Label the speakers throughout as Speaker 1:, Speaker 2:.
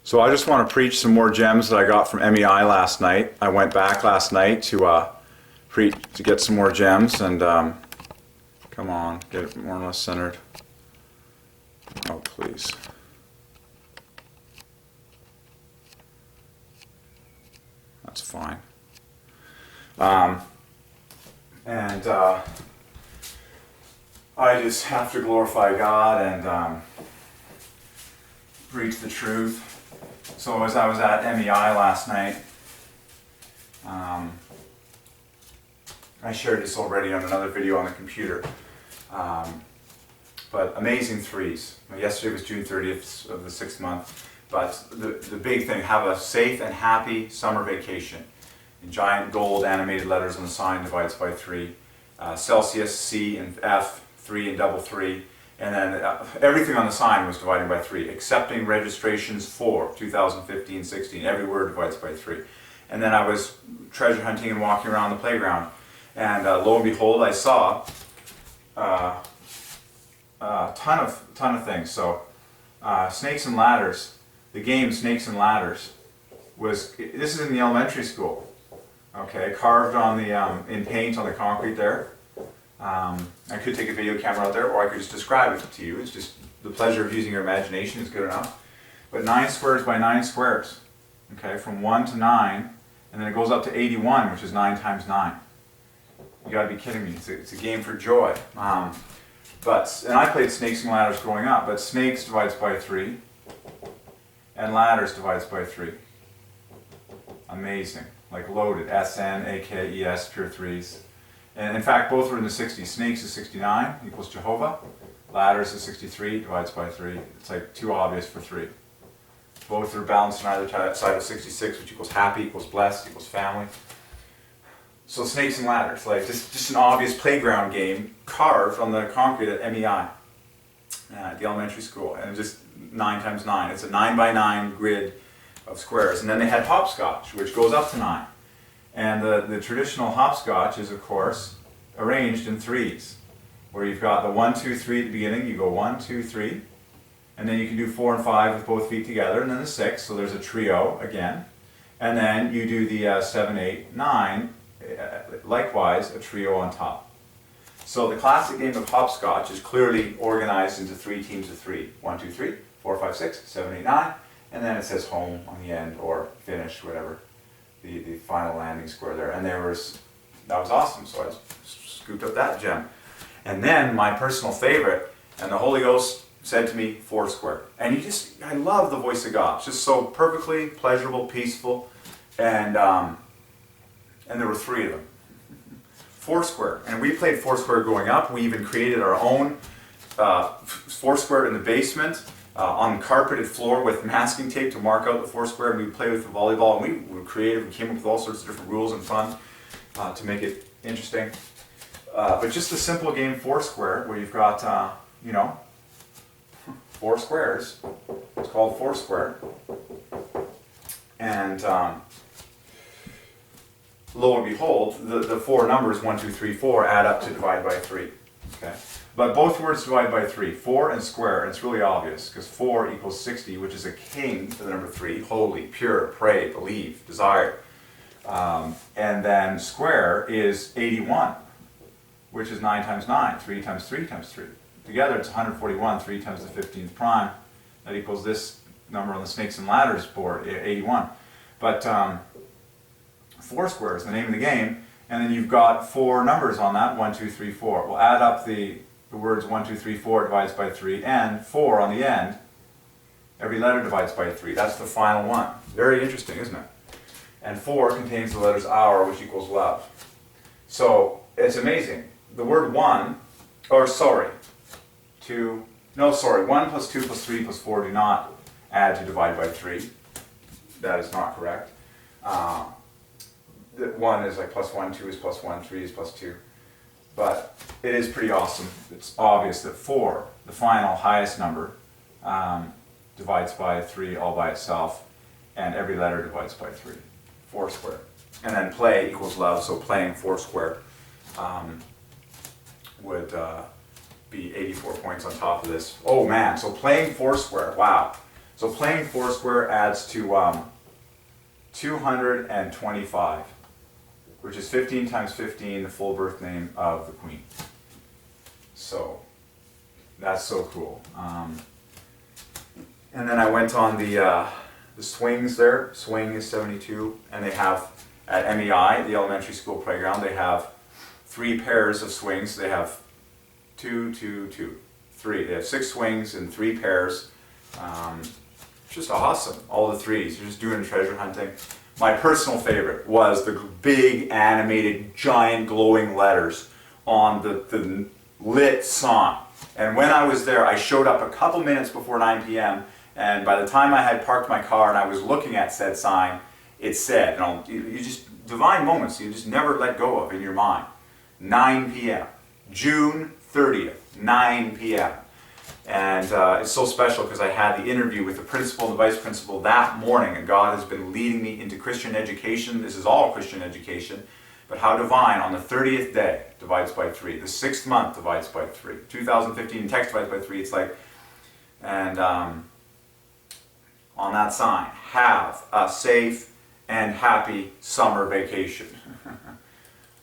Speaker 1: So I just want to preach some more gems that I got from MEI last night. I went back last night to get some more gems, and come on, get it more or less centered. Oh, please. That's fine. I just have to glorify God and preach the truth. So as I was at MEI last night, I shared this already on another video on the computer, but amazing threes. Yesterday was June 30th of the 6th month, but the big thing, have a safe and happy summer vacation. In giant gold animated letters on the sign divides by 3. Celsius, C and F, 3 and double 3. And then everything on the sign was dividing by 3. Accepting registrations for 2015-16. Every word divides by 3. And then I was treasure hunting and walking around the playground. And lo and behold, I saw a ton of things. So Snakes and Ladders, the game Snakes and Ladders, this is in the elementary school. Okay, carved on the in paint on the concrete there. I could take a video camera out there, or I could just describe it to you. It's just the pleasure of using your imagination is good enough. But 9 squares by 9 squares. Okay, from 1 to 9, and then it goes up to 81, which is 9 times 9. You gotta be kidding me. It's a game for joy. And I played Snakes and Ladders growing up, but Snakes divides by 3, and Ladders divides by 3. Amazing. Like loaded. SN, AKES, pure threes. And in fact, both were in the 60s. Snakes is 69, equals Jehovah. Ladders is 63, divides by 3. It's like too obvious for 3. Both are balanced on either side of 66, which equals happy, equals blessed, equals family. So Snakes and Ladders, like just an obvious playground game carved on the concrete at MEI, at the elementary school. And just 9 times 9. It's a 9 by 9 grid of squares. And then they had hopscotch, which goes up to 9. And the traditional hopscotch is, of course, arranged in threes, where you've got the 1, 2, 3 at the beginning. You go 1, 2, 3, and then you can do 4 and 5 with both feet together, and then the 6. So there's a trio again, and then you do the 7, 8, 9, likewise a trio on top. So the classic game of hopscotch is clearly organized into 3 teams of 3. 1, 2, 3, 4, 5, 6, 7, 8, 9, and then it says home on the end or finish, whatever. The final landing square there, and that was awesome. So I scooped up that gem, and then my personal favorite, and the Holy Ghost said to me, Foursquare. And I love the voice of God. It's just so perfectly pleasurable, peaceful, and there were 3 of them. Foursquare, and we played Foursquare growing up. We even created our own Foursquare in the basement. On carpeted floor with masking tape to mark out the Foursquare, and we would play with the volleyball, and we were creative and came up with all sorts of different rules and fun to make it interesting. But just a simple game Foursquare where you've got, 4 squares. It's called Foursquare. And lo and behold, the 4 numbers, 1, 2, 3, 4, add up to divide by 3. Okay? But both words divide by 3, 4 and square, and it's really obvious, because 4 equals 60, which is a king for the number 3, holy, pure, pray, believe, desire. And then square is 81, which is 9 times 9, 3 times 3 times 3. Together it's 141, 3 times the 15th prime. That equals this number on the Snakes and Ladders board, 81. But Foursquare is the name of the game, and then you've got 4 numbers on that, 1, 2, 3, 4. We'll add up the words 1, 2, 3, 4 divides by 3, and 4 on the end. Every letter divides by 3. That's the final one. Very interesting, isn't it? And 4 contains the letters our, which equals love. So it's amazing. The word 1 plus 2 plus 3 plus 4 do not add to divide by 3. That is not correct. 1 is like plus 1, 2 is plus 1, 3 is plus 2. But it is pretty awesome. It's obvious that 4, the final highest number, divides by 3 all by itself, and every letter divides by 3. Foursquare. And then play equals love, so playing Foursquare would be 84 points on top of this. Oh man, so playing Foursquare, wow. So playing Foursquare adds to 225, which is 15 times 15, the full birth name of the Queen. So that's so cool. And then I went on the swings there. Swing is 72, and they have at MEI, the elementary school playground, they have 3 pairs of swings. They have 2, 2, 2, 3. They have 6 swings and 3 pairs. It's just awesome. All the 3s. You're just doing treasure hunting. My personal favorite was the big animated giant glowing letters on the lit sign. And when I was there, I showed up a couple minutes before 9 p.m. and by the time I had parked my car and I was looking at said sign, it said, you just, divine moments you just never let go of in your mind. 9 p.m. June 30th, 9 p.m. And it's so special because I had the interview with the principal and the vice principal that morning, and God has been leading me into Christian education. This is all Christian education. But how divine on the 30th day divides by 3. The 6th month divides by 3. 2015 text divides by 3. It's like, and on that sign, have a safe and happy summer vacation.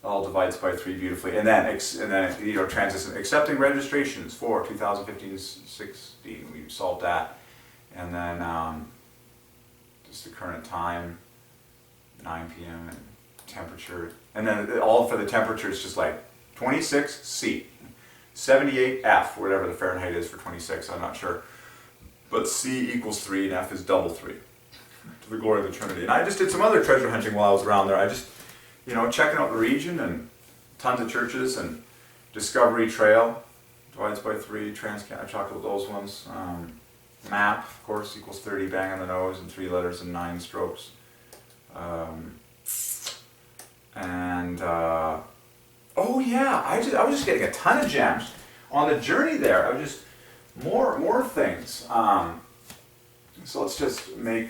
Speaker 1: All divides by 3 beautifully. And then transition, accepting registrations for 2015-16. We solved that. And then just the current time, 9 p.m. and temperature. And then all for the temperature is just like 26 C, 78 F, whatever the Fahrenheit is for 26, I'm not sure. But C equals 3 and F is double 3. To the glory of the Trinity. And I just did some other treasure hunting while I was around there. I just, checking out the region and tons of churches and Discovery Trail, divides by 3, I talked about those ones. Map, of course, equals 30, bang on the nose, and 3 letters and 9 strokes. Oh yeah, I was just getting a ton of gems on the journey there. I was just more things. So let's just I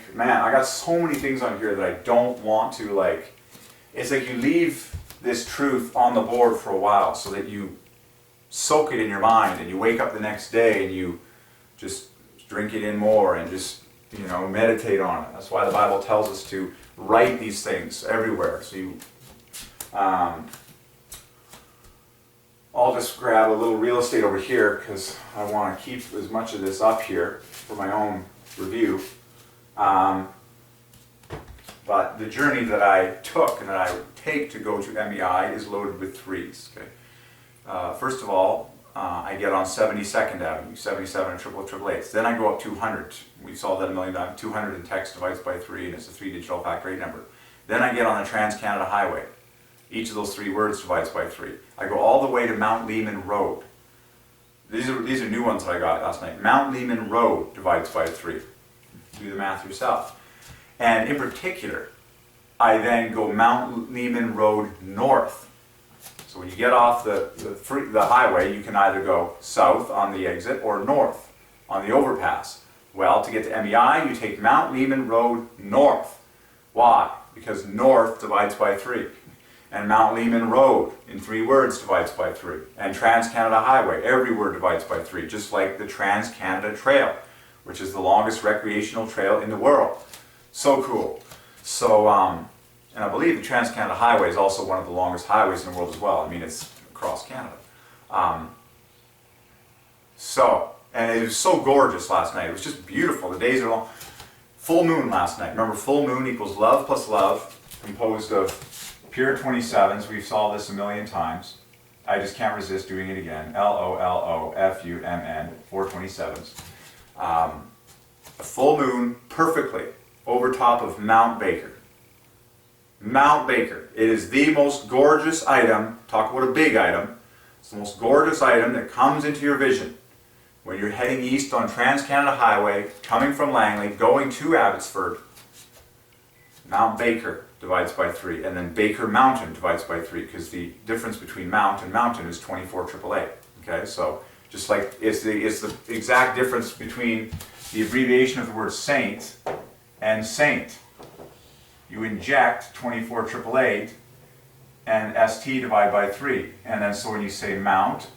Speaker 1: got so many things on here that I don't want to it's like you leave this truth on the board for a while so that you soak it in your mind and you wake up the next day and you just drink it in more and just, meditate on it. That's why the Bible tells us to write these things everywhere. So you, I'll just grab a little real estate over here because I want to keep as much of this up here for my own review. But the journey that I took and that I take to go to MEI is loaded with 3s. Okay. First of all, I get on 72nd Avenue, 77 and 888. Then I go up 200. We solved that a million times. 200 in text divides by 3, and it's a 3-digit all-fact rate number. Then I get on the Trans-Canada Highway. Each of those 3 words divides by 3. I go all the way to Mount Lehman Road. These are new ones that I got last night. Mount Lehman Road divides by 3. Do the math yourself. And in particular, I then go Mount Lehman Road North. So when you get off the highway, you can either go south on the exit or north on the overpass. Well, to get to MEI, you take Mount Lehman Road North. Why? Because north divides by 3. And Mount Lehman Road, in 3 words, divides by 3. And Trans-Canada Highway, every word divides by 3, just like the Trans-Canada Trail, which is the longest recreational trail in the world. So cool. So, and I believe the Trans-Canada Highway is also one of the longest highways in the world as well. I mean, it's across Canada. And it was so gorgeous last night. It was just beautiful. The days are long. Full moon last night. Remember, full moon equals love plus love, composed of pure 27s. We've solved this a million times. I just can't resist doing it again. LOLOFUMN, 427s. A full moon perfectly over top of Mount Baker. Mount Baker. It is the most gorgeous item. Talk about a big item. It's the most gorgeous item that comes into your vision when you're heading east on Trans-Canada Highway, coming from Langley, going to Abbotsford. Mount Baker divides by 3, and then Baker Mountain divides by 3, because the difference between mount and mountain is 24,888. Okay, so just like it's the exact difference between the abbreviation of the word saint and saint. You inject 24,888 and ST divide by 3. And then so when you say mount,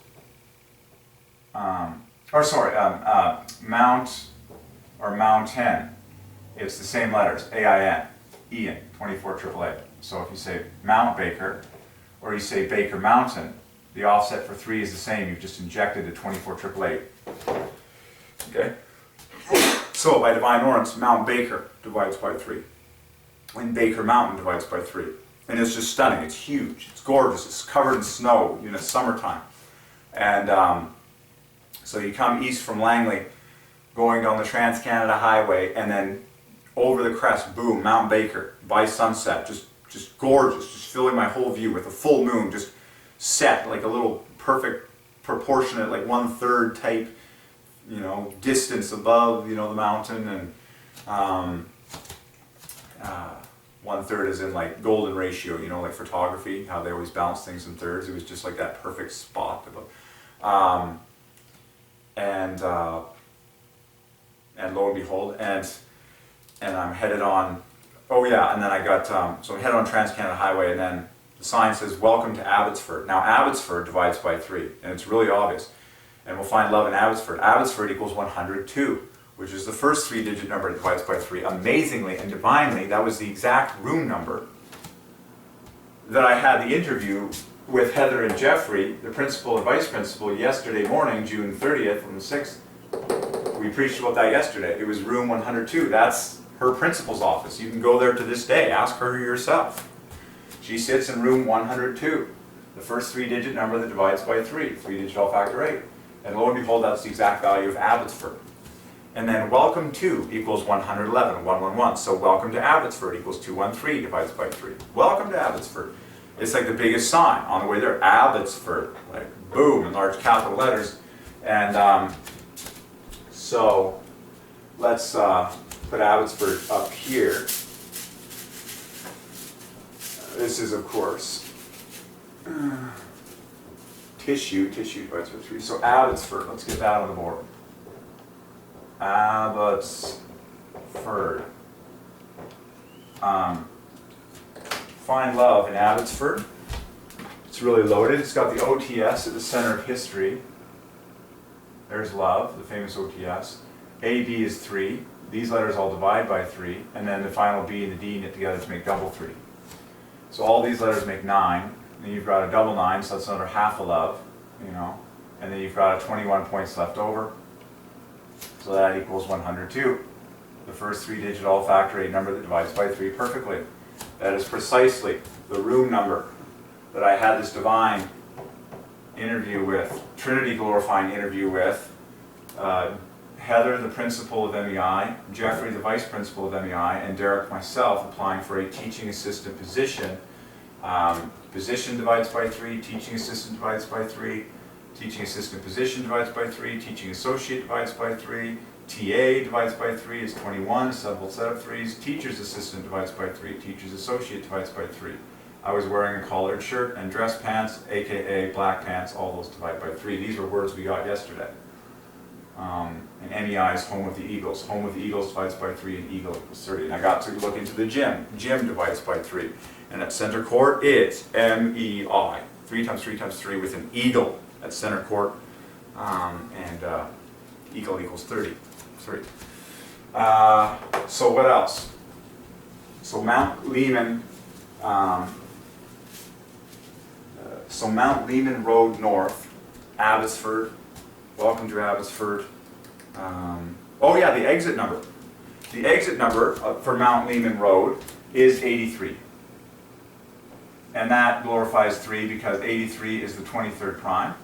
Speaker 1: Mount, or mountain, it's the same letters, A-I-N, Ian, 24888. So if you say Mount Baker, or you say Baker Mountain, the offset for 3 is the same. You've just injected a 24888. Okay? So by divine ordinance, Mount Baker divides by 3. And Baker Mountain divides by 3. And it's just stunning. It's huge. It's gorgeous. It's covered in snow in the summertime. And so you come east from Langley, going down the Trans-Canada Highway, and then over the crest, boom, Mount Baker by sunset. Just gorgeous. Just filling my whole view with a full moon, just set like a little perfect proportionate, like 1/3 type, you know, distance above, you know, the mountain, and 1/3 is in like golden ratio, you know, like photography, how they always balance things in thirds. It was just like that perfect spot above. And lo and behold, and I'm headed on. Oh yeah, and then I got so I'm headed on Trans-Canada Highway, and then the sign says "Welcome to Abbotsford." Now Abbotsford divides by 3, and it's really obvious. And we'll find love in Abbotsford. Abbotsford equals 102, which is the first 3-digit number that divides by 3. Amazingly and divinely, that was the exact room number that I had the interview with Heather and Jeffrey, the principal and vice principal, yesterday morning, June 30th, on the 6th. We preached about that yesterday. It was room 102. That's her principal's office. You can go there to this day. Ask her yourself. She sits in room 102, the first 3-digit number that divides by 3, 3-digit all factor 8. And lo and behold, that's the exact value of Abbotsford. And then welcome to equals 111, 111. So welcome to Abbotsford equals 213 divides by 3. Welcome to Abbotsford. It's like the biggest sign on the way there. Abbotsford, like boom, in large capital letters. And so let's put Abbotsford up here. This is, of course, tissue divides by 3. So Abbotsford, let's get that on the board. Abbotsford. Find love in Abbotsford. It's really loaded. It's got the OTS at the center of history. There's love, the famous OTS. AD is 3. These letters all divide by 3. And then the final B and the D knit together to make double 3. So all these letters make 9. And then you've got a double 9, so that's another half a love, you know. And then you've got 21 points left over. So that equals 102. The first 3-digit all factor 8 number that divides by 3 perfectly. That is precisely the room number that I had this divine interview with, Trinity glorifying interview with, Heather, the principal of MEI, Jeffrey, the vice principal of MEI, and Derek, myself, applying for a teaching assistant position. Position divides by 3, teaching assistant divides by 3, teaching assistant position divides by 3, teaching associate divides by 3, TA divides by 3 is 21, a simple set of 3s, teacher's assistant divides by 3, teacher's associate divides by 3. I was wearing a collared shirt and dress pants, aka black pants, all those divide by 3. These were words we got yesterday. And MEI is home of the Eagles. Home of the Eagles divides by 3 and Eagle equals 30. And I got to look into the gym. Gym divides by 3. And at center court, it's MEI. 3 times 3 times 3 with an eagle at center court. Eagle equals 30. 3. So what else? So Mount Lehman. Mount Lehman Road North, Abbotsford. Welcome to Abbotsford. Oh yeah, the exit number. The exit number for Mount Lehman Road is 83. And that glorifies 3 because 83 is the 23rd prime,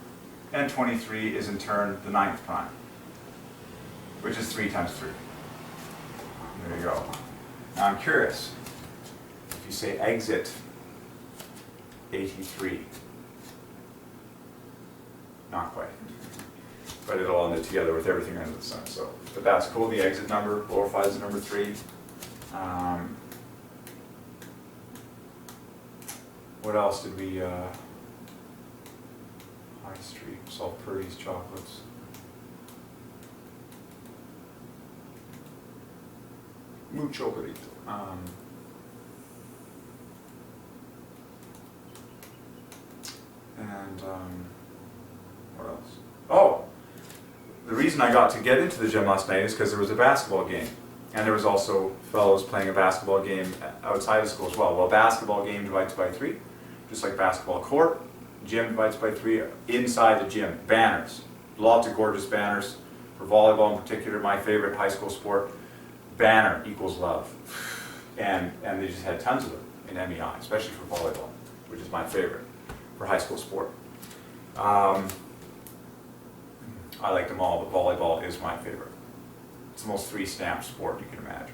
Speaker 1: and 23 is in turn the 9th prime, which is 3 times 3. There you go. Now I'm curious, if you say exit 83, not quite, but it'll all knit together with everything under the sun. So, but that's cool. The exit number glorifies the number 3. What else did we? High Street, Salt Purdy's chocolates. Mucho burrito. What else? Oh, the reason I got to get into the gym last night is because there was a basketball game. And there was also fellows playing a basketball game outside of school as well. Well, basketball game divides by 3, just like basketball court. Gym divides by 3 inside the gym. Banners. Lots of gorgeous banners. For volleyball in particular, my favorite high school sport. Banner equals love. And they just had tons of them in MEI, especially for volleyball, which is my favorite for high school sport. I like them all, but volleyball is my favorite. It's the most 3-stamp sport you can imagine.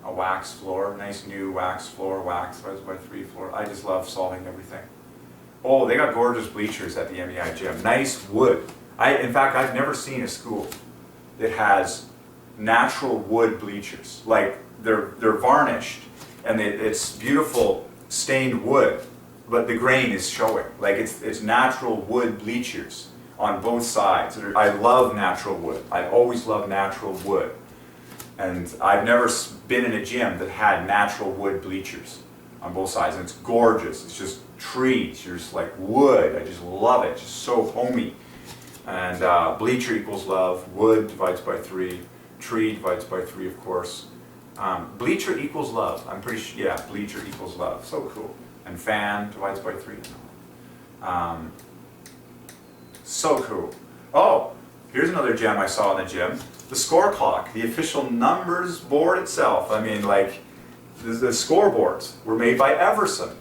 Speaker 1: A wax floor, nice new wax floor, wax divides by 3 floor. I just love solving everything. Oh, they got gorgeous bleachers at the MEI gym. Nice wood. In fact, I've never seen a school that has natural wood bleachers. Like they're varnished and it's beautiful stained wood, but the grain is showing. Like it's natural wood bleachers on both sides. I love natural wood. I've always loved natural wood. And I've never been in a gym that had natural wood bleachers on both sides. And it's gorgeous. It's just trees. You're just like wood. I just love it. It's just so homey. And bleacher equals love. Wood divides by 3. Tree divides by 3, of course. Bleacher equals love. I'm pretty sure. Yeah, bleacher equals love. So cool. And fan divides by 3. So cool. Oh, here's another gem I saw in the gym. The score clock, the official numbers board itself. I mean, like, the scoreboards were made by Everson.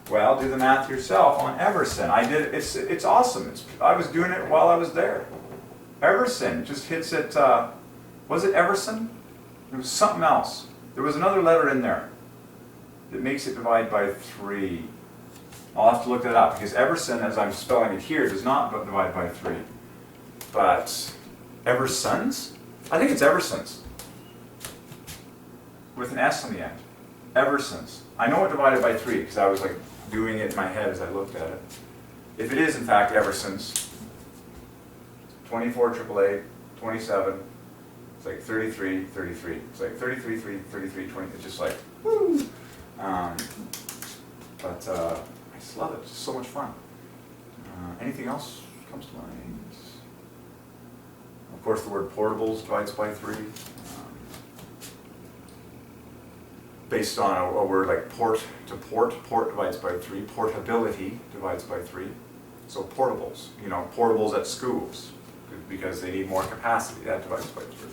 Speaker 1: Well, do the math yourself on Everson. I did. It's awesome. I was doing it while I was there. Everson just hits it. Was it Everson? It was something else. There was another letter in there that makes it divide by 3. I'll have to look that up because Everson, as I'm spelling it here, does not divide by 3. But Everson's? I think it's Everson's. With an S on the end. Everson's. I know it divided by 3 because I was like doing it in my head as I looked at it. If it is in fact Everson's, 24 AAA, 27, it's like 33, 33. It's like 33, 33, 20. It's just like, woo! But I just love it. It's just so much fun. Anything else comes to mind? Of course, the word portables divides by 3. Based on a word like port to port divides by 3. Portability divides by 3. So portables, portables at schools, because they need more capacity. That divides by 3.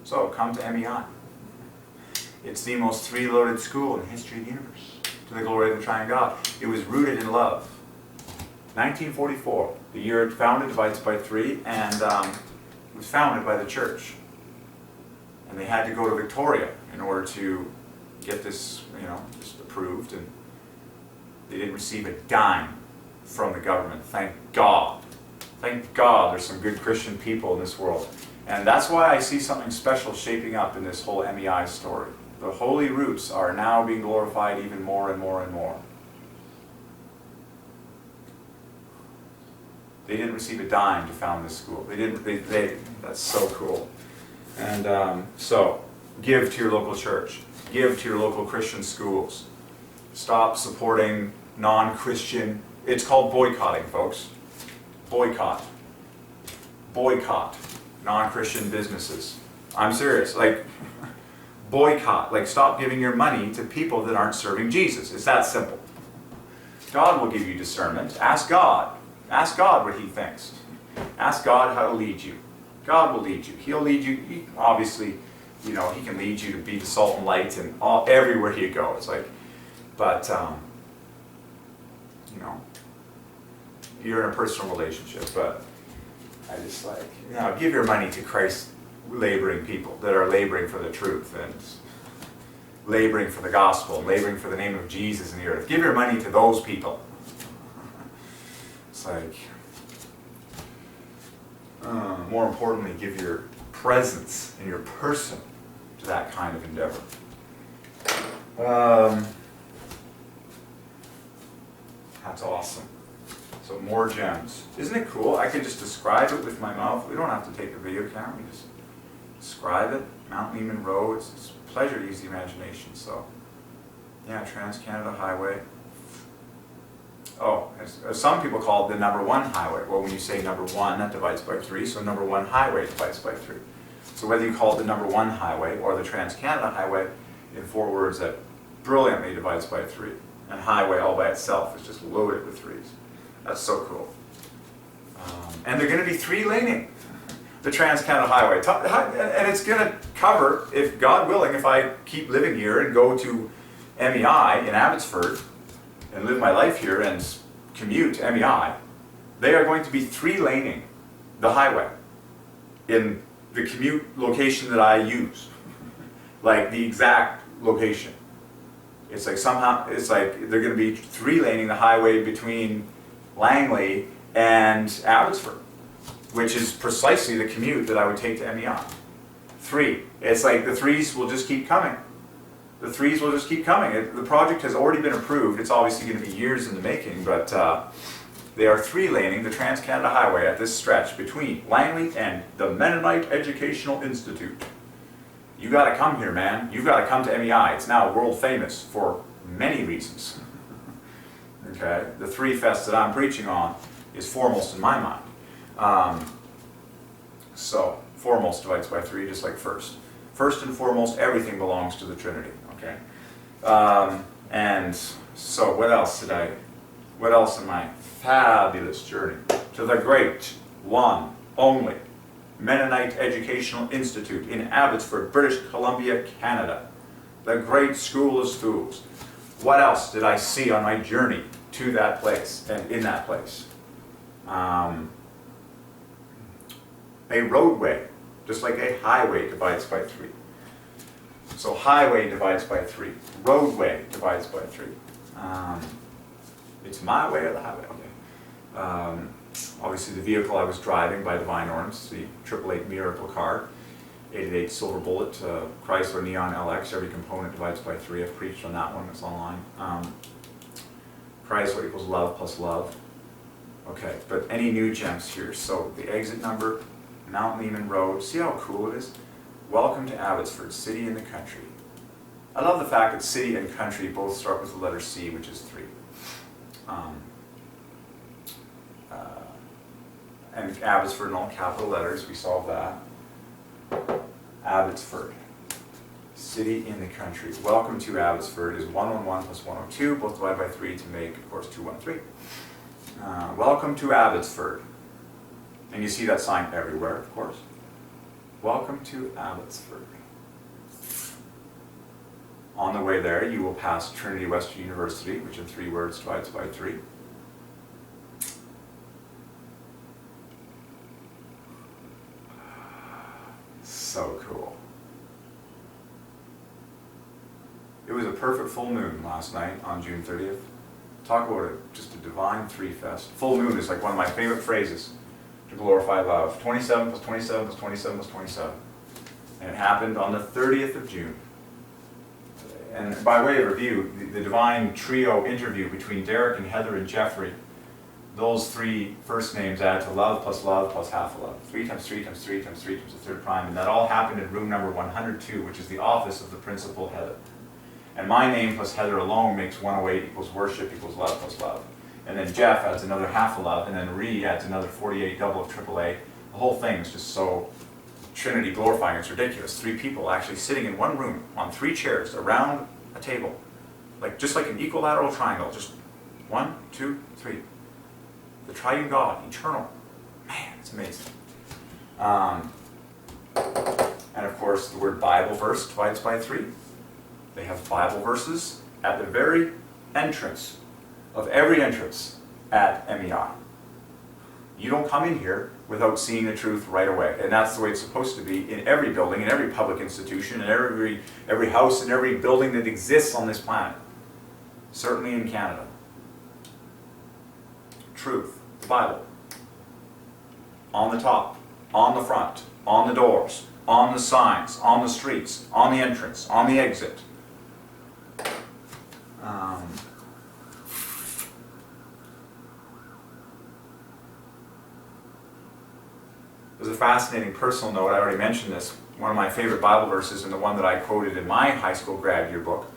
Speaker 1: So come to MEI. It's the most 3-loaded school in the history of the universe, to the glory of the Triune God. It was rooted in love. 1944, the year it founded divides by 3, and it was founded by the church. And they had to go to Victoria in order to get this, just approved, and they didn't receive a dime from the government. Thank God. Thank God there's some good Christian people in this world. And that's why I see something special shaping up in this whole MEI story. The holy roots are now being glorified even more and more and more. They didn't receive a dime to found this school. That's so cool. And so, give to your local church. Give to your local Christian schools. Stop supporting non-Christian. It's called boycotting, folks. Boycott. Boycott non-Christian businesses. I'm serious. Like, boycott. Like, stop giving your money to people that aren't serving Jesus. It's that simple. God will give you discernment. Ask God. Ask God what He thinks. Ask God how to lead you. God will lead you. He'll lead you. Obviously, He can lead you to be the salt and light and everywhere you go. It's like, but you're in a personal relationship. But I just give your money to Christ laboring people that are laboring for the truth and laboring for the gospel, laboring for the name of Jesus in the earth. Give your money to those people. It's like, more importantly, give your presence and your person to that kind of endeavor. That's awesome. So more gems. Isn't it cool? I can just describe it with my mouth. We don't have to take a video camera. We just describe it. Mount Lehman Row. It's pleasure to use the imagination. So, yeah, Trans-Canada Highway. Oh, as some people call it the number 1 highway. Well, when you say number 1, that divides by 3, so number 1 highway divides by 3. So whether you call it the number 1 highway or the Trans-Canada Highway, in 4 words, that brilliantly divides by 3. And highway all by itself is just loaded with 3s. That's so cool. And they're going to be 3-laning the Trans-Canada Highway. And it's going to cover, if God willing, if I keep living here and go to MEI in Abbotsford and live my life here and commute to MEI, they are going to be 3-laning the highway in the commute location that I use. Like the exact location. It's like they're going to be 3-laning the highway between Langley and Abbotsford, which is precisely the commute that I would take to MEI. 3. It's like the 3s will just keep coming. The 3s will just keep coming. The project has already been approved. It's obviously going to be years in the making, but they are 3-laning the Trans-Canada Highway at this stretch between Langley and the Mennonite Educational Institute. You got to come here, man. You've got to come to MEI. It's now world famous for many reasons. Okay, the 3 fest that I'm preaching on is foremost in my mind. So foremost divides by 3, just like first. First and foremost, everything belongs to the Trinity. Okay, and so what else in my fabulous journey to the great, one, only Mennonite Educational Institute in Abbotsford, British Columbia, Canada. The great school of schools. What else did I see on my journey to that place and in that place? A roadway, just like a highway divides by 3. So highway divides by 3. Roadway divides by 3. It's my way or the highway. Okay. Obviously the vehicle I was driving by Divine Ordinance, the 888 Miracle car, 888 Silver Bullet, Chrysler Neon LX, every component divides by 3. I've preached on that one, it's online. Chrysler equals love plus love. Okay, but any new gems here? So the exit number, Mount Lehman Road, see how cool it is? Welcome to Abbotsford, city in the country. I love the fact that city and country both start with the letter C, which is 3. And Abbotsford in all capital letters, we solved that. Abbotsford, city in the country. Welcome to Abbotsford is 111 plus 102, both divided by 3 to make, of course, 213. Welcome to Abbotsford. And you see that sign everywhere, of course. Welcome to Abbotsford. On the way there, you will pass Trinity Western University, which in 3 words divides by 3. So cool. It was a perfect full moon last night on June 30th. Talk about just a divine 3 fest. Full moon is like one of my favorite phrases to glorify love. 27 plus 27 plus 27 plus 27. And it happened on the 30th of June. And by way of review, the divine trio interview between Derek and Heather and Jeffrey, those 3 first names add to love plus half a love. 3 times 3 times 3 times 3 times the third prime. And that all happened in room number 102, which is the office of the principal Heather. And my name plus Heather alone makes 108 equals worship equals love plus love. And then Jeff adds another half a love, and then Ree adds another 48 double of AAA. The whole thing is just so Trinity glorifying, it's ridiculous. 3 people actually sitting in one room on 3 chairs around a table. Just like an equilateral triangle, just 1, 2, 3. The Triune God, eternal. Man, it's amazing. And of course, the word Bible verse divides by 3. They have Bible verses at the very entrance of every entrance at MEI. You don't come in here without seeing the truth right away. And that's the way it's supposed to be in every building, in every public institution, in every house, in every building that exists on this planet. Certainly in Canada. Truth, the Bible. On the top, on the front, on the doors, on the signs, on the streets, on the entrance, on the exit. There's a fascinating personal note, I already mentioned this. one of my favorite Bible verses, and the one that I quoted in my high school grad yearbook,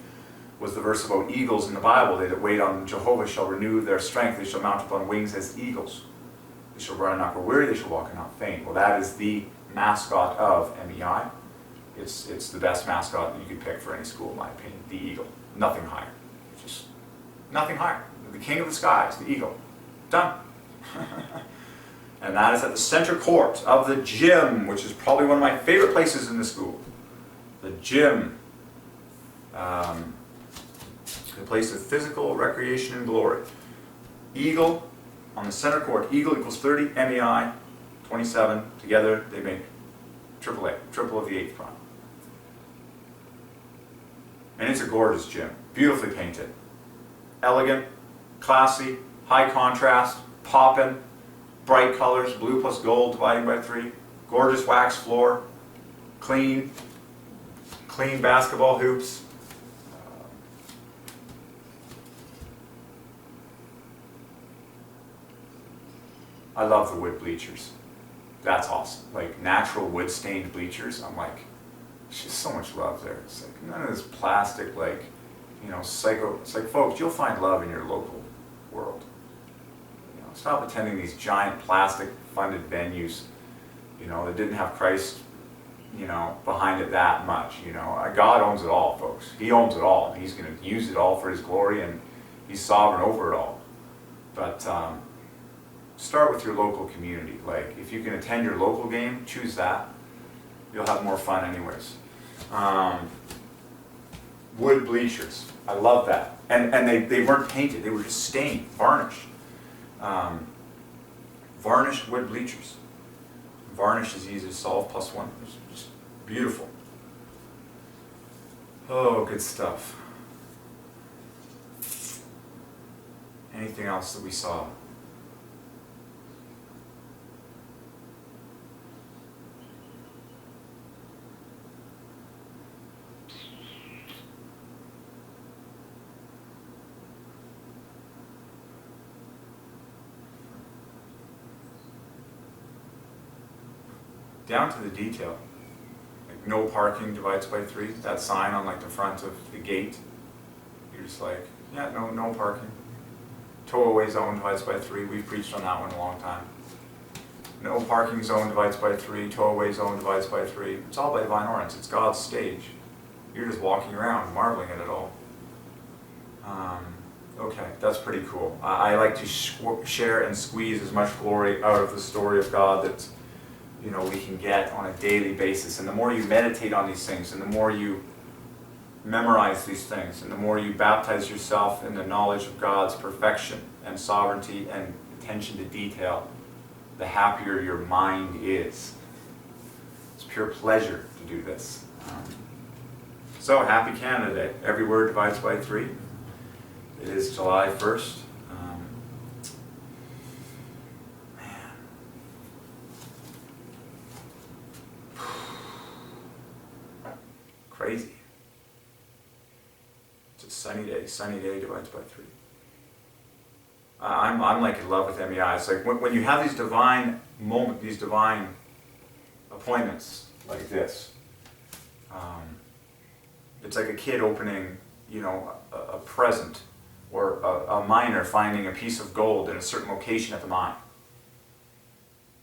Speaker 1: was the verse about eagles in the Bible. They that wait on Jehovah shall renew their strength. They shall mount up on wings as eagles. They shall run and not grow weary. They shall walk and not faint. Well, that is the mascot of MEI. It's the best mascot you could pick for any school, in my opinion. The eagle. Nothing higher. Just nothing higher. The king of the skies, the eagle. Done. And that is at the center court of the gym, which is probably one of my favorite places in the school. The gym. The place of physical recreation and glory. Eagle on the center court. Eagle equals 30, MEI 27. Together they make triple A, triple of the eighth prime. And it's a gorgeous gym. Beautifully painted. Elegant, classy, high contrast, poppin', bright colors, blue plus gold dividing by 3. Gorgeous wax floor. Clean basketball hoops. I love the wood bleachers. That's awesome. Like natural wood stained bleachers. I'm like, there's just so much love there. It's like none of this plastic, like, you know, psycho. It's like, folks, you'll find love in your local world. You know, stop attending these giant plastic funded venues, you know, that didn't have Christ, you know, behind it that much. You know, God owns it all, folks. He owns it all. He's going to use it all for His glory, and He's sovereign over it all. But start with your local community. Like, if you can attend your local game, choose that. You'll have more fun anyways. Wood bleachers. I love that. And they weren't painted. They were just stained, varnished. Varnished wood bleachers. Varnish is easy to solve, +1. It's just beautiful. Oh, good stuff. Anything else that we saw? Down to the detail. Like no parking divides by 3. That sign on like the front of the gate. You're just like, yeah, no parking. Tow-away zone divides by 3. We've preached on that one a long time. No parking zone divides by 3. Tow-away zone divides by 3. It's all by Divine Ordinance. It's God's stage. You're just walking around, marveling at it all. Okay, that's pretty cool. I like to share and squeeze as much glory out of the story of God that, you know, we can get on a daily basis. And the more you meditate on these things, and the more you memorize these things, and the more you baptize yourself in the knowledge of God's perfection and sovereignty and attention to detail, the happier your mind is. It's pure pleasure to do this. So, happy Canada Day. Every word divides by 3. It is July 1st. Crazy. It's a sunny day. Sunny day divides by 3. I'm like in love with MEI. It's like when you have these divine moments, these divine appointments like this. It's like a kid opening, you know, a present, or a miner finding a piece of gold in a certain location at the mine.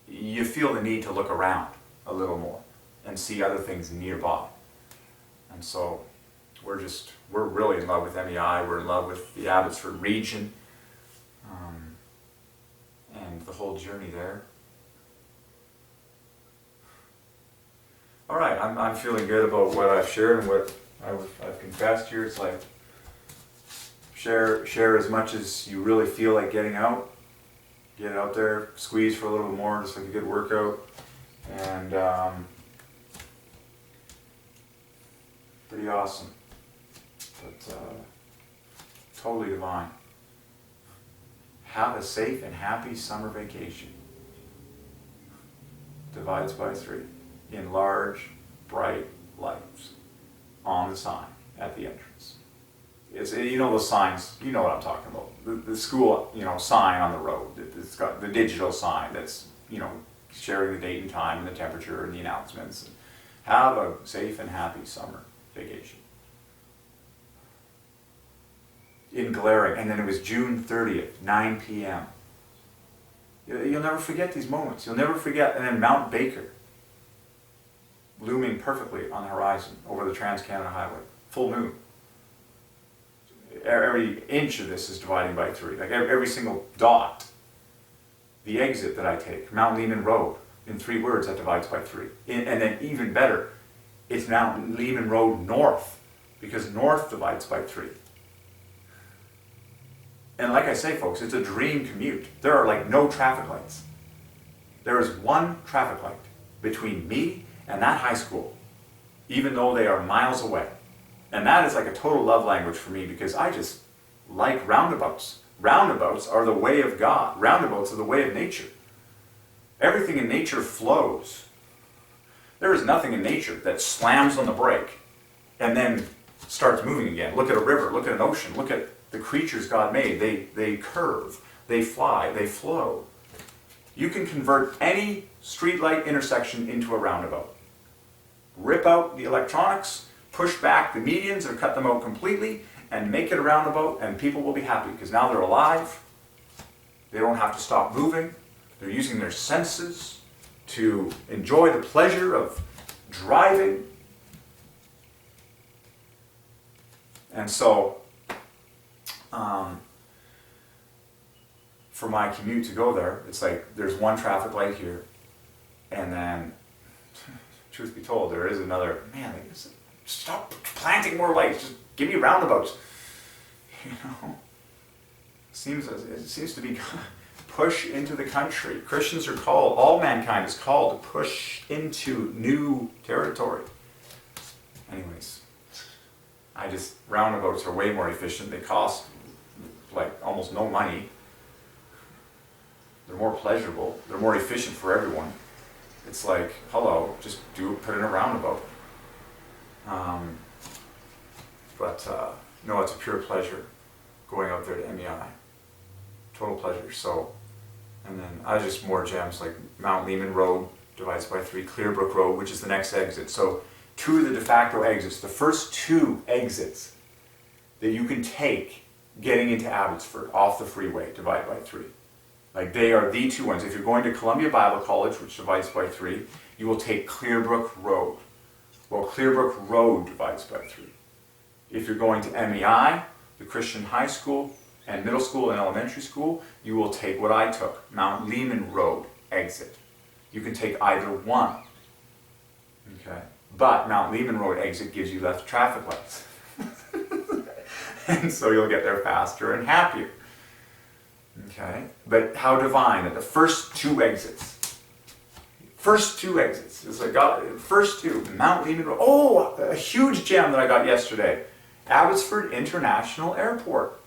Speaker 1: You feel the need to look around a little more and see other things nearby. And so we're really in love with MEI. We're in love with the Abbotsford region, and the whole journey there. All right, I'm feeling good about what I've shared and what I've confessed here. It's like share as much as you really feel like getting out. Get out there, squeeze for a little bit more, just like a good workout, and pretty awesome, but totally divine. Have a safe and happy summer vacation. Divides by 3 in large, bright lights on the sign at the entrance. It's, you know those signs, you know what I'm talking about. The school, you know, sign on the road. It's got the digital sign that's, you know, sharing the date and time and the temperature and the announcements. Have a safe and happy summer vacation. In glaring, and then it was June 30th, 9 p.m. You'll never forget these moments. You'll never forget. And then Mount Baker, looming perfectly on the horizon over the Trans-Canada Highway. Full moon. Every inch of this is dividing by 3. Like every single dot. The exit that I take, Mount Lehman Road, in 3 words, that divides by 3. And then even better, it's Mount Lehman Road North, because north divides by 3. And like I say, folks, it's a dream commute. There are like no traffic lights. There is one traffic light between me and that high school, even though they are miles away. And that is like a total love language for me, because I just like roundabouts. Roundabouts are the way of God. Roundabouts are the way of nature. Everything in nature flows. There is nothing in nature that slams on the brake and then starts moving again. Look at a river, look at an ocean, look at the creatures God made. They curve, they fly, they flow. You can convert any streetlight intersection into a roundabout. Rip out the electronics, push back the medians or cut them out completely, and make it a roundabout, and people will be happy because now they're alive. They don't have to stop moving. They're using their senses to enjoy the pleasure of driving. And so, for my commute to go there, it's like there's one traffic light here, and then, truth be told, there is another. Man, stop planting more lights. Just give me roundabouts. You know, it seems to be push into the country. Christians are called. All mankind is called to push into new territory. Anyways, roundabouts are way more efficient. They cost like almost no money. They're more pleasurable. They're more efficient for everyone. It's like, hello, just put in a roundabout. No, it's a pure pleasure going out there to MEI. Total pleasure. So, and then just more gems like Mount Lehman Road divides by 3, Clearbrook Road, which is the next exit. So 2 of the de facto exits, the first 2 exits that you can take getting into Abbotsford off the freeway divide by 3. Like they are the 2 ones. If you're going to Columbia Bible College, which divides by 3, you will take Clearbrook Road. Well, Clearbrook Road divides by 3. If you're going to MEI, the Christian high school and middle school and elementary school, you will take what I took, Mount Lehman Road exit. You can take either one. Okay. But Mount Lehman Road exit gives you less traffic lights. And so you'll get there faster and happier. Okay. But how divine that the first 2 exits. It's like first 2, Mount Lehman Road. Oh, a huge gem that I got yesterday. Abbotsford International Airport.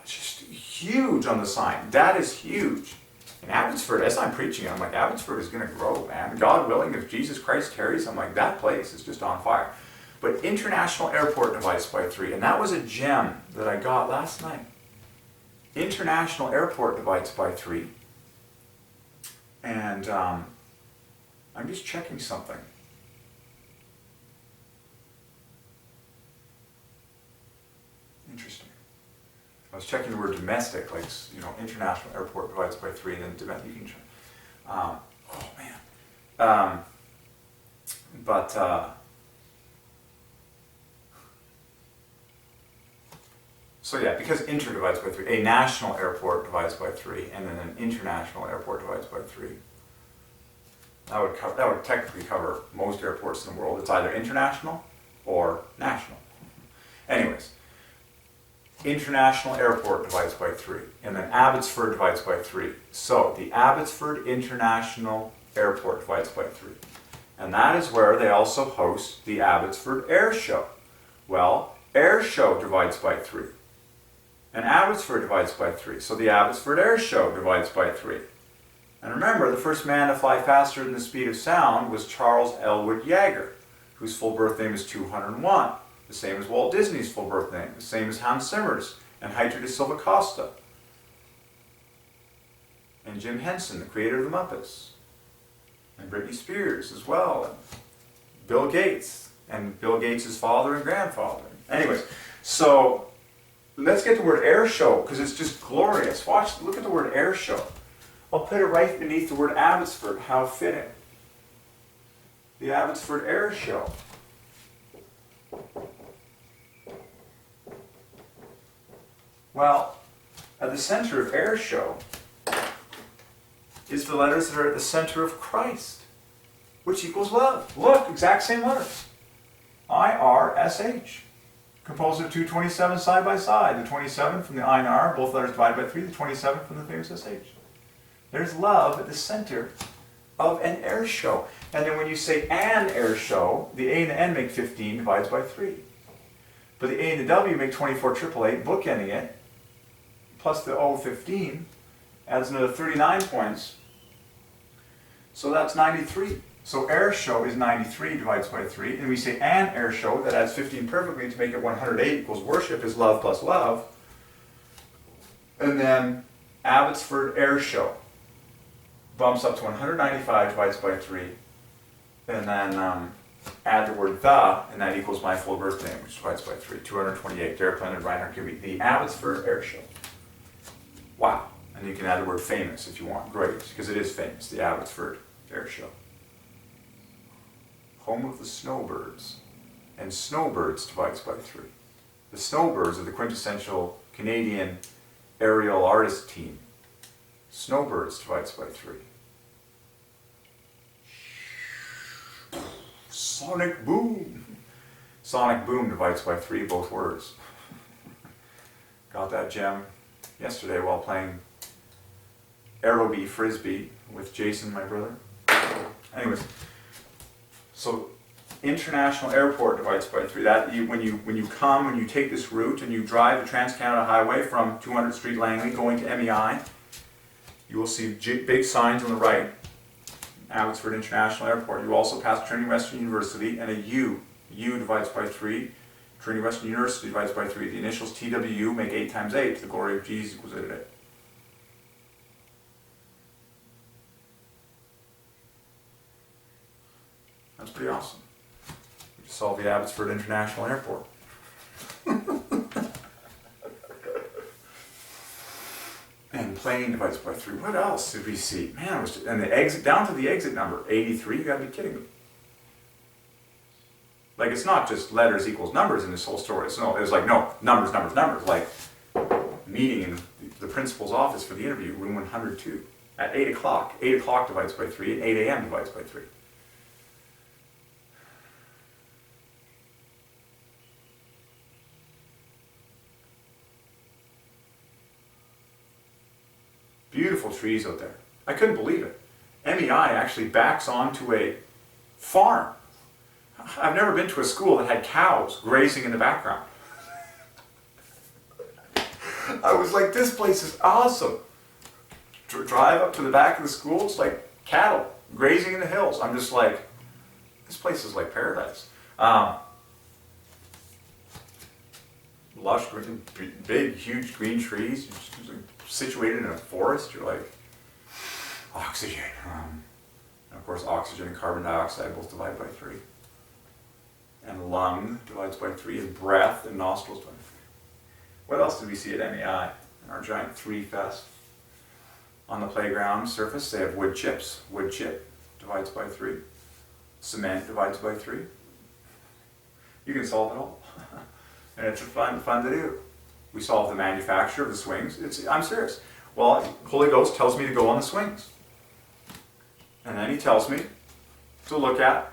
Speaker 1: It's just huge on the sign. That is huge. And Abbotsford, as I'm preaching, I'm like, Abbotsford is going to grow, man. God willing, if Jesus Christ tarries, I'm like, that place is just on fire. But International Airport divides by 3, and that was a gem that I got last night. International Airport divides by 3. And I'm just checking something. Interesting. I was checking the word domestic, like, International Airport divides by 3, and then domestic. You can check. Oh man. So yeah, because inter divides by 3, a national airport divides by 3, and then an international airport divides by 3. That would technically cover most airports in the world. It's either international or national. Anyways, International Airport divides by 3, and then Abbotsford divides by 3. So the Abbotsford International Airport divides by 3. And that is where they also host the Abbotsford Air Show. Well, Air Show divides by 3. And Abbotsford divides by 3. So the Abbotsford Air Show divides by 3. And remember, the first man to fly faster than the speed of sound was Charles Elwood Yeager, whose full birth name is 201. The same as Walt Disney's full birth name. The same as Hans Zimmer's and Heitor de Silva Costa. And Jim Henson, the creator of the Muppets. And Britney Spears as well. Bill Gates, and Bill Gates' father and grandfather. Anyways, so let's get the word air show, because it's just glorious. Watch, look at the word air show. I'll put it right beneath the word Abbotsford. How fitting. The Abbotsford Air Show. Well, at the center of air show is the letters that are at the center of Christ, which equals love. Look, exact same letters. I-R-S-H. Composed of two 27 side by side. The 27 from the I and R, both letters divided by 3. The 27 from the famous SH. There's love at the center of an air show. And then when you say an air show, the A and the N make 15 divides by 3. But the A and the W make 24,888, bookending it, plus the O 15 adds another 39 points. So that's 93. So air show is 93 divides by 3. And we say an air show, that adds 15 perfectly to make it 108 equals worship is love plus love. And then Abbotsford Air Show bumps up to 195 divides by 3. And then add the word the, and that equals my full birth name, which divides by 3. 228. Derek Leonard Reinhardt Gibby. The Abbotsford Air Show. Wow. And you can add the word famous if you want. Great, because it is famous. The Abbotsford Air Show. Home of the snowbirds. And snowbirds divides by 3. The snowbirds are the quintessential Canadian aerial artist team. Snowbirds divides by 3. Sonic boom. Sonic boom divides by 3, both words. Got that gem yesterday while playing aerobie frisbee with Jason, my brother. Anyways, so International Airport divides by 3. That when you take this route and you drive the Trans-Canada Highway from 200th Street Langley going to MEI, you will see big signs on the right, Abbotsford International Airport. You also pass Trinity Western University and a U. U divides by 3. Trinity Western University divides by 3. The initials TWU make 8 times 8. The glory of Jesus equals 8 at 8. That's pretty awesome. We just solved the Abbotsford International Airport. And plane divides by 3. What else did we see? Man, it was just, and the exit, down to the exit number, 83. You gotta be kidding me. Like, it's not just letters equals numbers in this whole story. It was like, no, numbers, numbers, numbers. Like, meeting in the principal's office for the interview, room 102, at 8 o'clock. 8 o'clock divides by 3, and 8 a.m. divides by 3. Beautiful trees out there. I couldn't believe it. MEI actually backs onto a farm. I've never been to a school that had cows grazing in the background. I was like, this place is awesome. Drive up to the back of the school, it's like cattle grazing in the hills. I'm just like, this place is like paradise. Lush, big, huge green trees, situated in a forest. You're like, oxygen. And of course, oxygen and carbon dioxide both divide by 3. And lung divides by 3, and breath and nostrils divide by 3. What else did we see at MEI in our giant 3 fest? On the playground surface, they have wood chips. Wood chip divides by 3. Cement divides by 3. You can solve it all. And it's fun to do. We solve the manufacture of the swings. I'm serious. Well, Holy Ghost tells me to go on the swings. And then he tells me to look at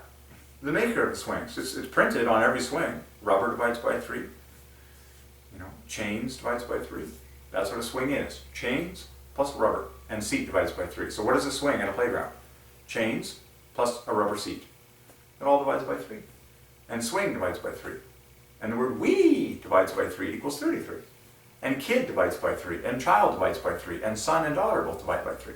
Speaker 1: the maker of the swings. It's printed on every swing. Rubber divides by 3. Chains divides by 3. That's what a swing is. Chains plus rubber. And seat divides by 3. So what is a swing at a playground? Chains plus a rubber seat. It all divides by 3. And swing divides by 3. And the word we divides by 3 equals 33. And kid divides by 3. And child divides by 3. And son and daughter both divide by 3.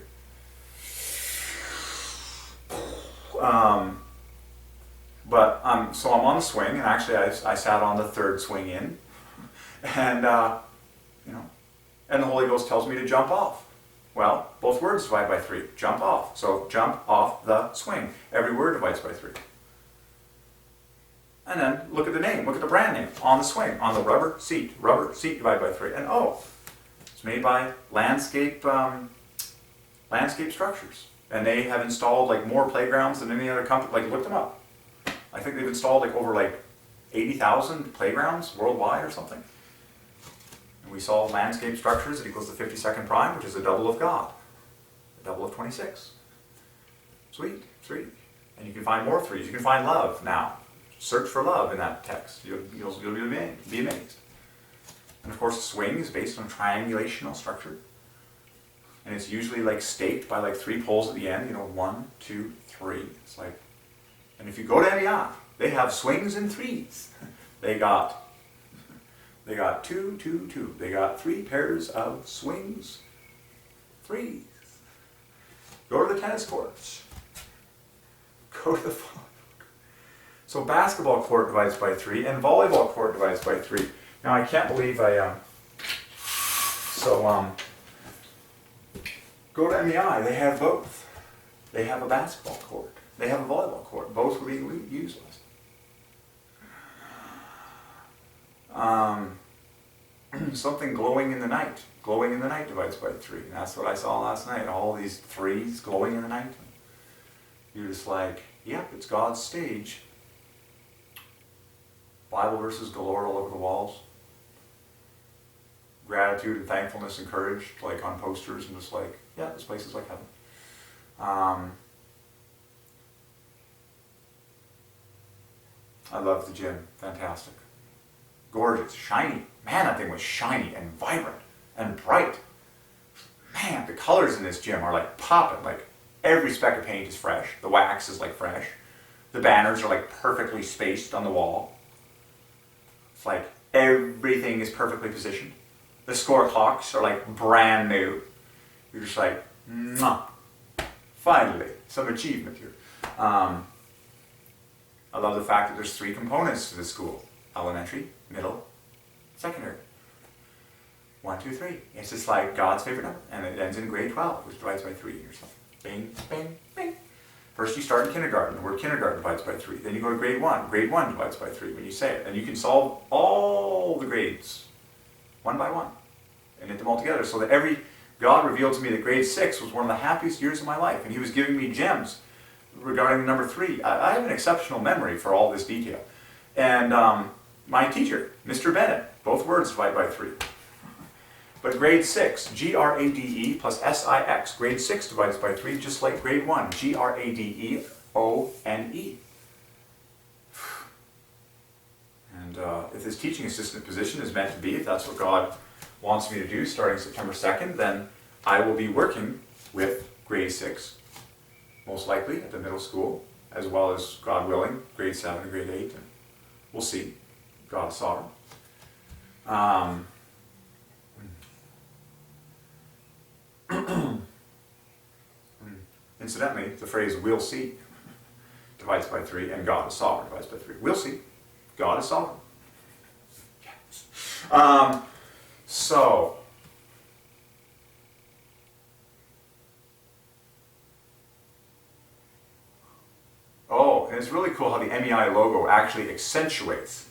Speaker 1: So I'm on the swing, and actually I sat on the 3rd swing in. And, and the Holy Ghost tells me to jump off. Well, both words divide by 3. Jump off. So jump off the swing. Every word divides by 3. And then look at the name, look at the brand name on the swing, on the rubber seat divided by 3. And oh, it's made by Landscape Structures. And they have installed like more playgrounds than any other company. Like, look them up. I think they've installed like over like 80,000 playgrounds worldwide or something. And we solve Landscape Structures, it equals the 52nd prime, which is a double of God. A double of 26. Sweet, 3. And you can find more 3s. You can find love now. Search for love in that text. You'll be amazed. And of course, the swing is based on triangulational structure. And it's usually like staked by like 3 poles at the end. 1, 2, 3. It's like, and if you go to MEI, they have swings and 3s. They got 2, 2, 2. They got 3 pairs of swings, 3s. Go to the tennis courts. Go to the So basketball court divides by 3, and volleyball court divides by 3. Now I can't believe go to MEI, they have both. They have a basketball court. They have a volleyball court. Both were legally useless. Something glowing in the night. Glowing in the night divides by 3. And that's what I saw last night. All these 3s glowing in the night. You're just like, yep, it's God's stage. Bible verses galore all over the walls. Gratitude and thankfulness and courage, like on posters, and just like, yeah, this place is like heaven. I love the gym. Fantastic. Gorgeous. Shiny. Man, that thing was shiny and vibrant and bright. Man, the colors in this gym are like popping. Like every speck of paint is fresh. The wax is like fresh. The banners are like perfectly spaced on the wall. It's like everything is perfectly positioned. The score clocks are like brand new. You're just like, mwah. Finally, some achievement here. I love the fact that there's 3 components to this school. Elementary, middle, secondary. 1, 2, 3. It's just like God's favorite number. And it ends in grade 12, which divides by 3 or something. Bing, bing, bing. First you start in kindergarten. The word kindergarten divides by 3. Then you go to grade 1. Grade 1 divides by 3 when you say it. And you can solve all the grades one by one and knit them all together. So that God revealed to me that grade 6 was one of the happiest years of my life. And He was giving me gems regarding number 3. I have an exceptional memory for all this detail. And my teacher, Mr. Bennett, both words divide by 3. But grade 6, G-R-A-D-E plus S-I-X. Grade 6 divides by 3, just like grade 1, G-R-A-D-E-O-N-E. And if this teaching assistant position is meant to be, if that's what God wants me to do starting September 2nd, then I will be working with grade 6, most likely at the middle school, as well as, God willing, grade 7 and grade 8. And we'll see. God is sovereign. Incidentally, the phrase "we'll see" divides by 3, and God is sovereign divides by 3. We'll see. God is sovereign. Yes. And it's really cool how the MEI logo actually accentuates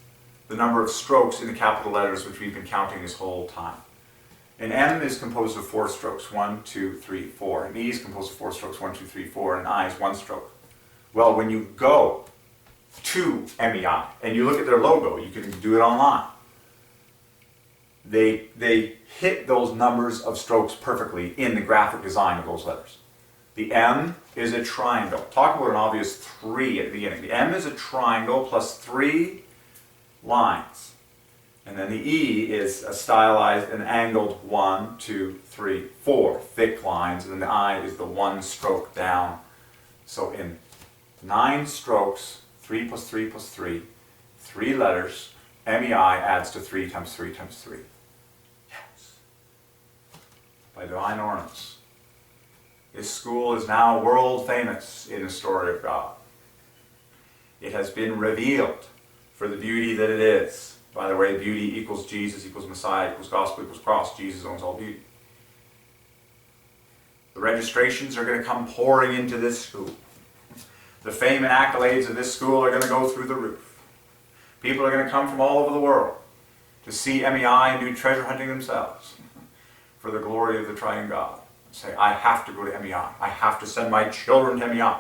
Speaker 1: the number of strokes in the capital letters which we've been counting this whole time. And M is composed of 4 strokes, 1, 2, 3, 4. And E is composed of 4 strokes, 1, 2, 3, 4. And I is 1 stroke. Well, when you go to MEI and you look at their logo, you can do it online. They hit those numbers of strokes perfectly in the graphic design of those letters. The M is a triangle. Talk about an obvious 3 at the beginning. The M is a triangle plus 3 lines. And then the E is a stylized and angled 1, 2, 3, 4 thick lines. And then the I is the 1 stroke down. So in 9 strokes, 3 plus 3 plus 3, 3 letters, MEI adds to 3 times 3 times 3. Yes. By Divine Ordinance. This school is now world famous in the story of God. It has been revealed for the beauty that it is. By the way, beauty equals Jesus, equals Messiah, equals gospel, equals cross. Jesus owns all beauty. The registrations are going to come pouring into this school. The fame and accolades of this school are going to go through the roof. People are going to come from all over the world to see MEI and do treasure hunting themselves for the glory of the Triune God. Say, I have to go to MEI. I have to send my children to MEI.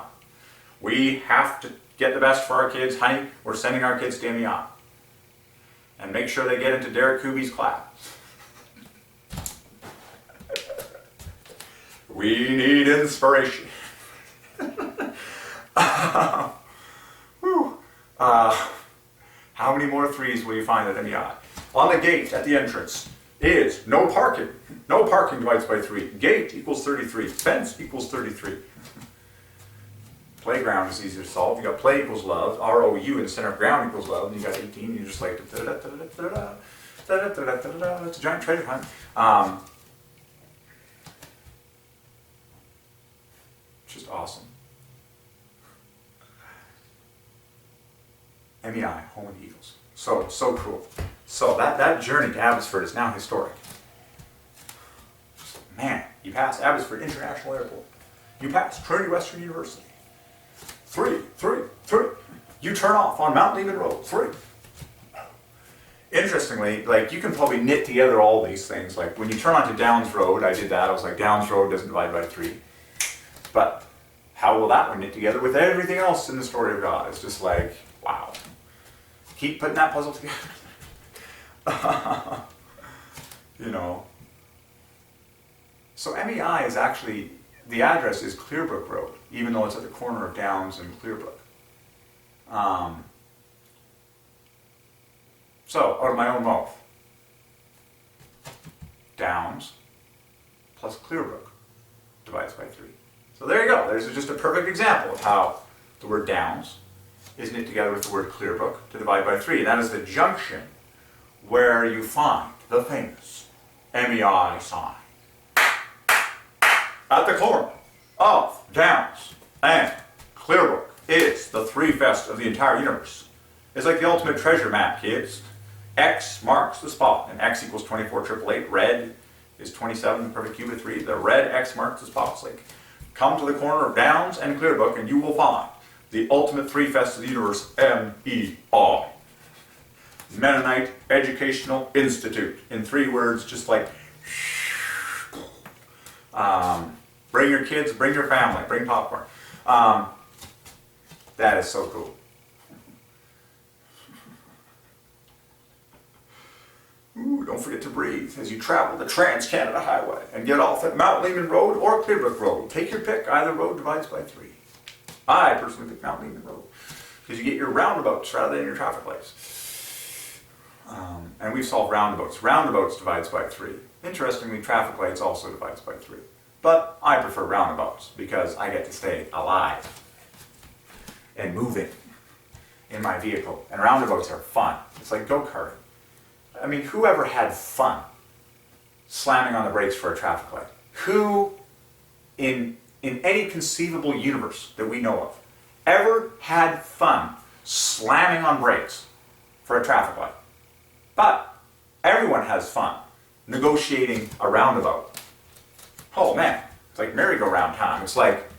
Speaker 1: We have to get the best for our kids. Honey, we're sending our kids to MEI. And make sure they get into Derek Kuby's class. We need inspiration. How many more threes will you find at MEI? On the gate at the entrance is no parking. No parking divides by 3. Gate equals 33. Fence equals 33. Playground is easier to solve. You got play equals love. ROU in the center of ground equals love. And you got 18. You're just like it's a giant treasure hunt. Just awesome. MEI, home of the Eagles. So cool. So that journey to Abbotsford is now historic. Man, you pass Abbotsford International Airport. You pass Trinity Western University. 3. You turn off on Mount Lehman Road. 3. Interestingly, like, you can probably knit together all these things. Like, when you turn onto Downs Road, I did that. I was like, Downs Road doesn't divide by 3. But how will that one knit together with everything else in the story of God? It's just like, wow. Keep putting that puzzle together. You know. So MEI is actually, the address is Clearbrook Road, even though it's at the corner of Downs and Clearbrook. So, out of my own mouth, Downs plus Clearbrook divides by 3. So there you go. There's just a perfect example of how the word Downs is knit together with the word Clearbrook to divide by 3. That is the junction where you find the famous MEI sign. At the corner of Downs and Clearbrook is the 3-fest of the entire universe. It's like the ultimate treasure map, kids. X marks the spot, and X equals 24,888. Red is 27, the perfect cube of 3. The red X marks the spot. It's like, come to the corner of Downs and Clearbrook and you will find the ultimate 3-fest of the universe, MEI. Mennonite Educational Institute. In 3 words, just like, bring your kids, bring your family, bring popcorn. That is so cool. Ooh, don't forget to breathe as you travel the Trans-Canada Highway and get off at Mount Lehman Road or Clearbrook Road. Take your pick, either road divides by 3. I personally pick Mount Lehman Road because you get your roundabouts rather than your traffic lights. And we've solved roundabouts. Roundabouts divides by 3. Interestingly, traffic lights also divides by 3. But I prefer roundabouts because I get to stay alive and moving in my vehicle. And roundabouts are fun. It's like go-karting. I mean, whoever had fun slamming on the brakes for a traffic light? Who, in any conceivable universe that we know of, ever had fun slamming on brakes for a traffic light? But everyone has fun negotiating a roundabout. Oh man, it's like merry-go-round time. It's like,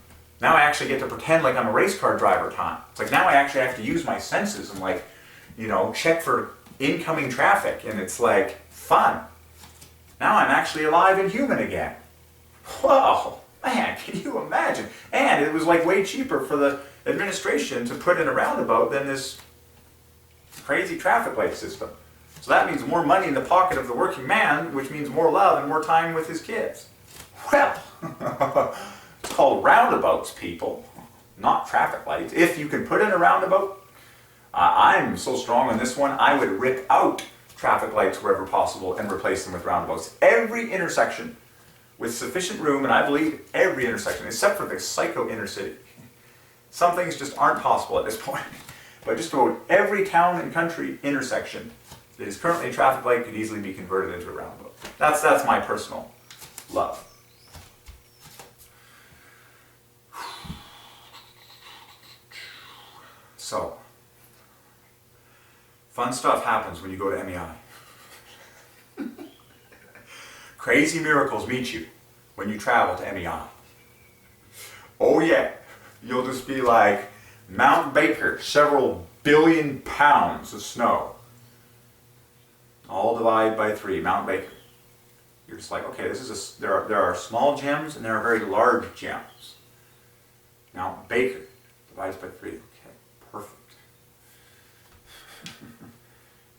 Speaker 1: now I actually get to pretend like I'm a race car driver time. It's like, now I actually have to use my senses and, like, you know, check for incoming traffic, and it's like fun. Now I'm actually alive and human again. Whoa, man, can you imagine? And it was like way cheaper for the administration to put in a roundabout than this crazy traffic light system. So that means more money in the pocket of the working man, which means more love and more time with his kids. Well, it's called roundabouts, people, not traffic lights. If you can put in a roundabout, I'm so strong on this one, I would rip out traffic lights wherever possible and replace them with roundabouts. Every intersection with sufficient room, and I believe every intersection, except for the psycho inner city. Some things just aren't possible at this point. But just about every town and country intersection that is currently a traffic light could easily be converted into a roundabout. That's my personal love. So, fun stuff happens when you go to MEI. Crazy miracles meet you when you travel to MEI. Oh yeah, you'll just be like, Mount Baker, several billion pounds of snow. All divide by 3, Mount Baker. You're just like, okay, this is there are small gems and there are very large gems. Mount Baker divides by 3. Okay, perfect.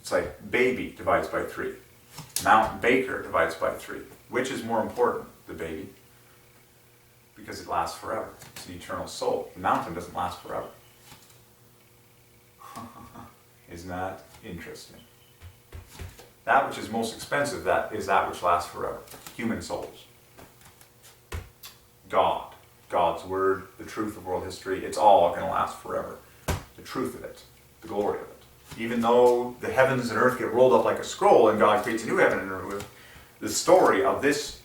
Speaker 1: It's like baby divides by 3. Mount Baker divides by 3. Which is more important, the baby? Because it lasts forever. It's an eternal soul. The mountain doesn't last forever. Isn't that interesting? That which is most expensive, that is that which lasts forever. Human souls. God. God's word, the truth of world history, it's all going to last forever. The truth of it. The glory of it. Even though the heavens and earth get rolled up like a scroll and God creates a new heaven and earth, the story of this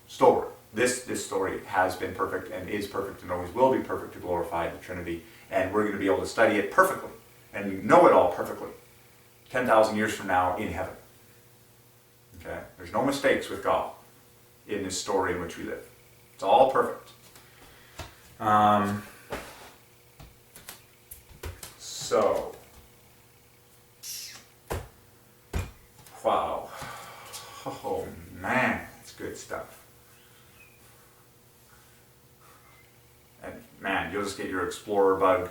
Speaker 1: story, this story has been perfect and is perfect and always will be perfect to glorify the Trinity. And we're going to be able to study it perfectly and know it all perfectly 10,000 years from now in heaven. Okay? There's no mistakes with God in this story in which we live. It's all perfect. So, wow. Oh man, it's good stuff. And man, you'll just get your explorer bug